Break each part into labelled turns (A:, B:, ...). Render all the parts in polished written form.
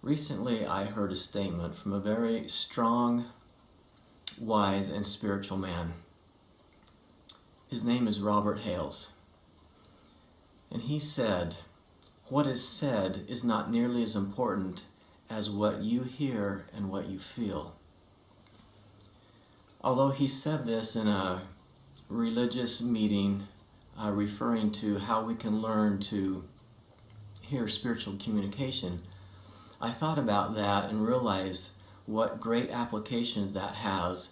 A: Recently, I heard a statement from a very strong, wise, and spiritual man. His name is Robert Hales. And he said, "What is said is not nearly as important as what you hear and what you feel." Although he said this in a religious meeting, referring to how we can learn to hear spiritual communication, I thought about that and realized what great applications that has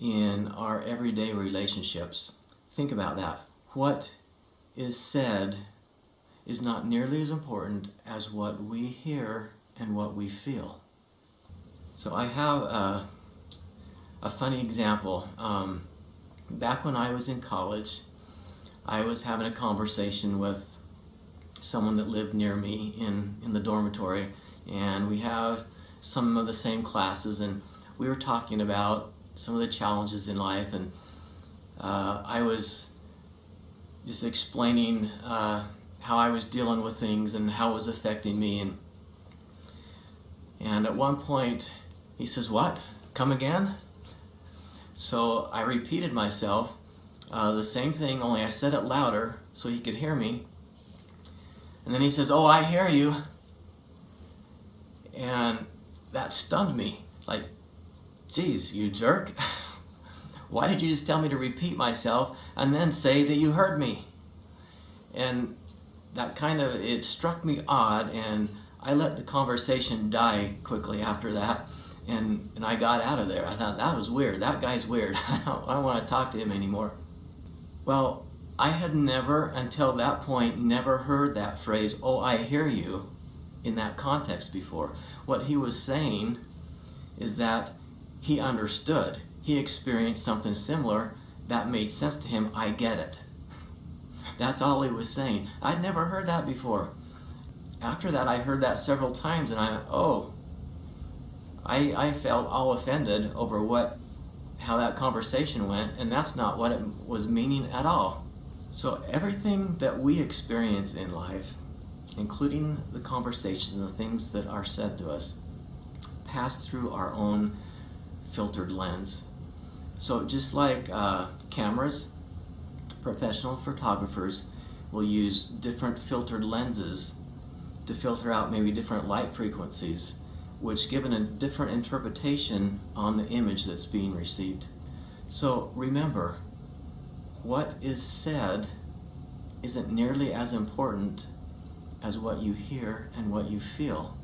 A: in our everyday relationships. Think about that. What is said is not nearly as important as what we hear and what we feel. So I have a funny example. Back when I was in college, I was having a conversation with someone that lived near me in the dormitory, and we have some of the same classes, and we were talking about some of the challenges in life, and I was just explaining how I was dealing with things and how it was affecting me, and at one point he says, "What? Come again?" So I repeated myself, the same thing, only I said it louder so he could hear me. And then he says, "Oh, I hear you." And that stunned me. Like, geez, you jerk. Why did you just tell me to repeat myself and then say that you heard me? And that it struck me odd, and I let the conversation die quickly after that. And I got out of there. I thought, that was weird. That guy's weird. I don't want to talk to him anymore. Well, I had never, until that point, never heard that phrase, "Oh, I hear you," in that context before. What he was saying is that he understood. He experienced something similar that made sense to him. I get it. That's all he was saying. I'd never heard that before. After that, I heard that several times, and I felt all offended over how that conversation went, and that's not what it was meaning at all. So everything that we experience in life, including the conversations and the things that are said to us, pass through our own filtered lens. So just like cameras, professional photographers will use different filtered lenses to filter out maybe different light frequencies, which give a different interpretation on the image that's being received. So remember, what is said isn't nearly as important as what you hear and what you feel.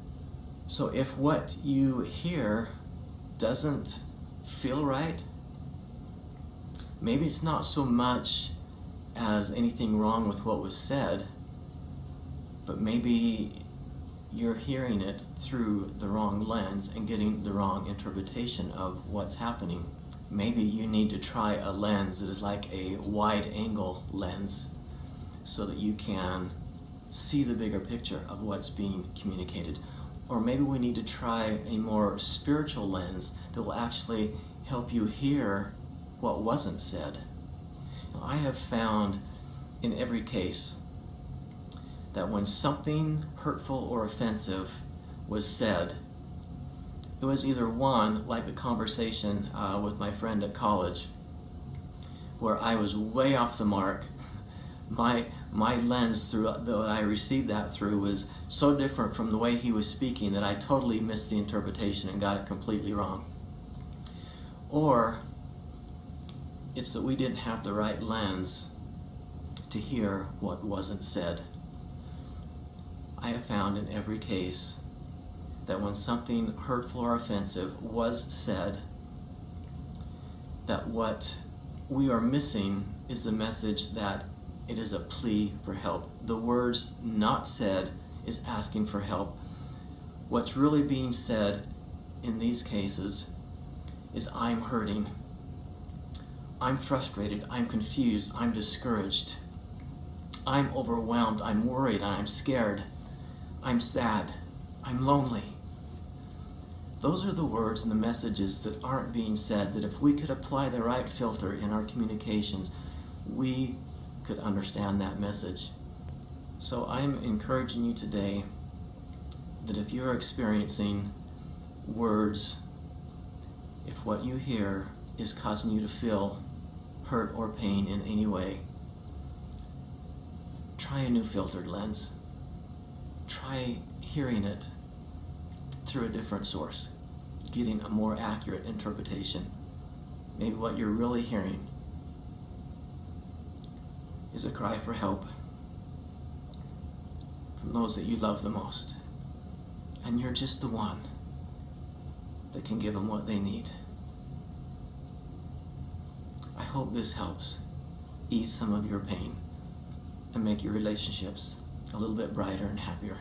A: So if what you hear doesn't feel right, maybe it's not so much as anything wrong with what was said, but maybe you're hearing it through the wrong lens and getting the wrong interpretation of what's happening. Maybe you need to try a lens that is like a wide angle lens so that you can see the bigger picture of what's being communicated. Or maybe we need to try a more spiritual lens that will actually help you hear what wasn't said. Now, I have found in every case that when something hurtful or offensive was said, it was either one, like the conversation with my friend at college, where I was way off the mark. My lens that I received that through was so different from the way he was speaking that I totally missed the interpretation and got it completely wrong. Or it's that we didn't have the right lens to hear what wasn't said. I have found in every case that when something hurtful or offensive was said, that what we are missing is the message that it is a plea for help. The words not said is asking for help. What's really being said in these cases is, I'm hurting, I'm frustrated, I'm confused, I'm discouraged, I'm overwhelmed, I'm worried, I'm scared, I'm sad, I'm lonely. Those are the words and the messages that aren't being said, that if we could apply the right filter in our communications, we could understand that message. So I'm encouraging you today that if you're experiencing words, if what you hear is causing you to feel hurt or pain in any way, try a new filtered lens. Try hearing it through a different source, getting a more accurate interpretation. Maybe what you're really hearing is a cry for help from those that you love the most. And you're just the one that can give them what they need. I hope this helps ease some of your pain and make your relationships a little bit brighter and happier.